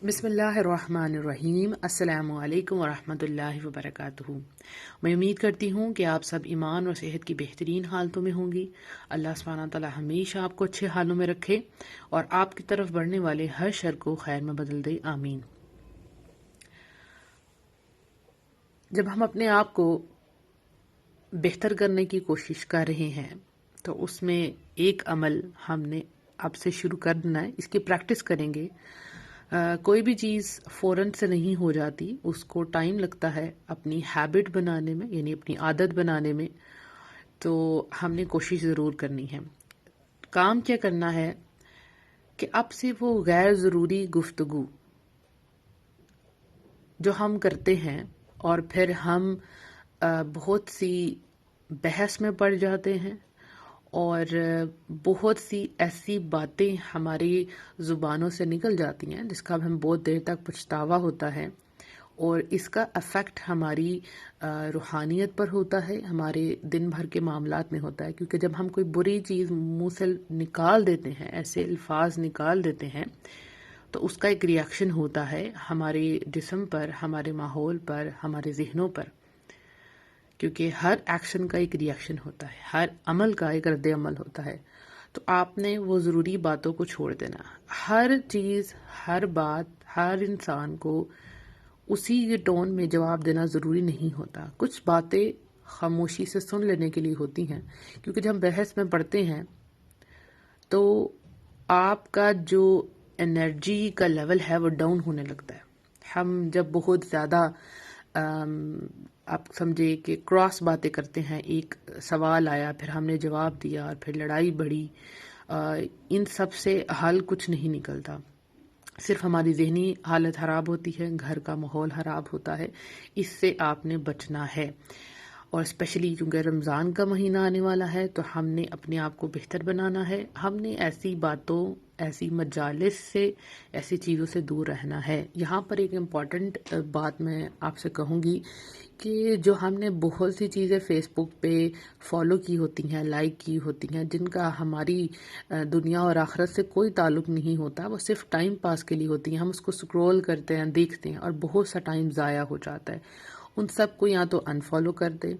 بسم اللہ الرحمن الرحیم۔ السلام علیکم ورحمۃ اللہ وبرکاتہ۔ میں امید کرتی ہوں کہ آپ سب ایمان اور صحت کی بہترین حالتوں میں ہوں گی۔ اللہ سبحانہ تعالیٰ ہمیشہ آپ کو اچھے حالوں میں رکھے اور آپ کی طرف بڑھنے والے ہر شر کو خیر میں بدل دے، آمین۔ جب ہم اپنے آپ کو بہتر کرنے کی کوشش کر رہے ہیں تو اس میں ایک عمل ہم نے اب سے شروع کر دینا ہے، اس کی پریکٹس کریں گے۔ کوئی بھی چیز فوراً سے نہیں ہو جاتی، اس کو ٹائم لگتا ہے اپنی ہیبٹ بنانے میں، یعنی اپنی عادت بنانے میں۔ تو ہم نے کوشش ضرور کرنی ہے۔ کام کیا کرنا ہے کہ اب سے وہ غیر ضروری گفتگو جو ہم کرتے ہیں اور پھر ہم بہت سی بحث میں پڑ جاتے ہیں اور بہت سی ایسی باتیں ہماری زبانوں سے نکل جاتی ہیں جس کا ہمیں بہت دیر تک پچھتاوا ہوتا ہے، اور اس کا افیکٹ ہماری روحانیت پر ہوتا ہے، ہمارے دن بھر کے معاملات میں ہوتا ہے۔ کیونکہ جب ہم کوئی بری چیز منہ سے نکال دیتے ہیں، ایسے الفاظ نکال دیتے ہیں، تو اس کا ایک ری ایکشن ہوتا ہے ہمارے جسم پر، ہمارے ماحول پر، ہمارے ذہنوں پر۔ کیونکہ ہر ایکشن کا ایک ری ایکشن ہوتا ہے، ہر عمل کا ایک رد عمل ہوتا ہے۔ تو آپ نے وہ ضروری باتوں کو چھوڑ دینا۔ ہر چیز، ہر بات، ہر انسان کو اسی ٹون میں جواب دینا ضروری نہیں ہوتا۔ کچھ باتیں خاموشی سے سن لینے کے لیے ہوتی ہیں، کیونکہ جب ہم بحث میں پڑھتے ہیں تو آپ کا جو انرجی کا لیول ہے وہ ڈاؤن ہونے لگتا ہے۔ ہم جب بہت زیادہ آپ سمجھے کہ کراس باتیں کرتے ہیں، ایک سوال آیا، پھر ہم نے جواب دیا اور پھر لڑائی بڑھی، ان سب سے حل کچھ نہیں نکلتا، صرف ہماری ذہنی حالت خراب ہوتی ہے، گھر کا ماحول خراب ہوتا ہے۔ اس سے آپ نے بچنا ہے، اور اسپیشلی کیونکہ رمضان کا مہینہ آنے والا ہے تو ہم نے اپنے آپ کو بہتر بنانا ہے۔ ہم نے ایسی باتوں، ایسی مجالس سے، ایسی چیزوں سے دور رہنا ہے۔ یہاں پر ایک امپورٹنٹ بات میں آپ سے کہوں گی کہ جو ہم نے بہت سی چیزیں فیس بک پہ فالو کی ہوتی ہیں، لائک کی ہوتی ہیں، جن کا ہماری دنیا اور آخرت سے کوئی تعلق نہیں ہوتا، وہ صرف ٹائم پاس کے لیے ہوتی ہیں، ہم اس کو سکرول کرتے ہیں، دیکھتے ہیں اور بہت سا ٹائم ضائع ہو جاتا ہے۔ ان سب کو یا تو انفالو کر دیں،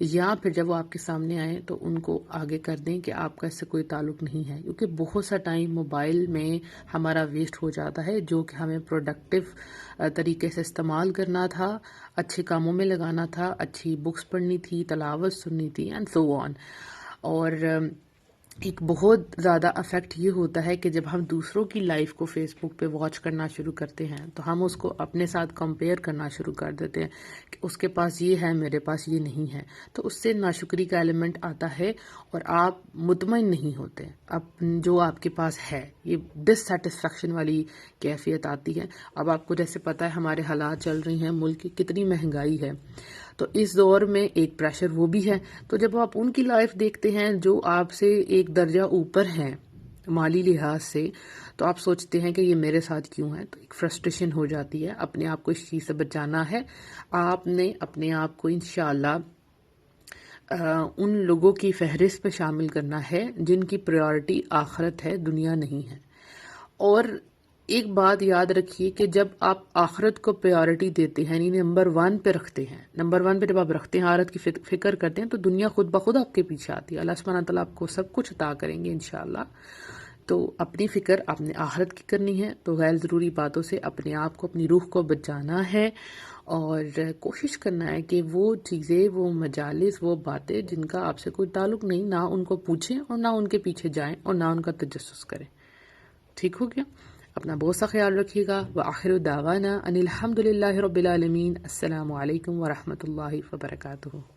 یا پھر جب وہ آپ کے سامنے آئیں تو ان کو آگے کر دیں کہ آپ کا اس سے کوئی تعلق نہیں ہے، کیونکہ بہت سا ٹائم موبائل میں ہمارا ویسٹ ہو جاتا ہے جو کہ ہمیں پروڈکٹیو طریقے سے استعمال کرنا تھا، اچھے کاموں میں لگانا تھا، اچھی بکس پڑھنی تھی، تلاوت سننی تھی، اینڈ سو آن۔ اور ایک بہت زیادہ افیکٹ یہ ہوتا ہے کہ جب ہم دوسروں کی لائف کو فیس بک پہ واچ کرنا شروع کرتے ہیں تو ہم اس کو اپنے ساتھ کمپیئر کرنا شروع کر دیتے ہیں کہ اس کے پاس یہ ہے، میرے پاس یہ نہیں ہے، تو اس سے ناشکری کا ایلیمنٹ آتا ہے اور آپ مطمئن نہیں ہوتے اب جو آپ کے پاس ہے، یہ ڈس سیٹسفیکشن والی کیفیت آتی ہے۔ اب آپ کو جیسے پتہ ہے ہمارے حالات چل رہے ہیں، ملک کی کتنی مہنگائی ہے، تو اس دور میں ایک پریشر وہ بھی ہے۔ تو جب آپ ان کی لائف دیکھتے ہیں جو آپ سے ایک درجہ اوپر ہیں مالی لحاظ سے، تو آپ سوچتے ہیں کہ یہ میرے ساتھ کیوں ہے، تو ایک فرسٹریشن ہو جاتی ہے۔ اپنے آپ کو اس چیز سے بچانا ہے۔ آپ نے اپنے آپ کو انشاءاللہ ان لوگوں کی فہرست پہ شامل کرنا ہے جن کی پریورٹی آخرت ہے، دنیا نہیں ہے۔ اور ایک بات یاد رکھیے کہ جب آپ آخرت کو پریورٹی دیتے ہیں، یعنی نمبر 1 پہ رکھتے ہیں، نمبر 1 پہ جب آپ رکھتے ہیں، آخرت کی فکر کرتے ہیں، تو دنیا خود بخود آپ کے پیچھے آتی ہے۔ اللہ سبحانہ تعالیٰ آپ کو سب کچھ عطا کریں گے انشاءاللہ۔ تو اپنی فکر آپ نے آخرت کی کرنی ہے، تو غیر ضروری باتوں سے اپنے آپ کو، اپنی روح کو بچانا ہے، اور کوشش کرنا ہے کہ وہ چیزیں، وہ مجالس، وہ باتیں جن کا آپ سے کوئی تعلق نہیں، نہ ان کو پوچھیں اور نہ ان کے پیچھے جائیں اور نہ ان کا تجسس کریں۔ ٹھیک ہو گیا؟ اپنا بہت سا خیال رکھیے گا۔ وآخر دعوانا ان الحمد للہ رب العالمین۔ السلام علیکم ورحمۃ اللہ وبرکاتہ۔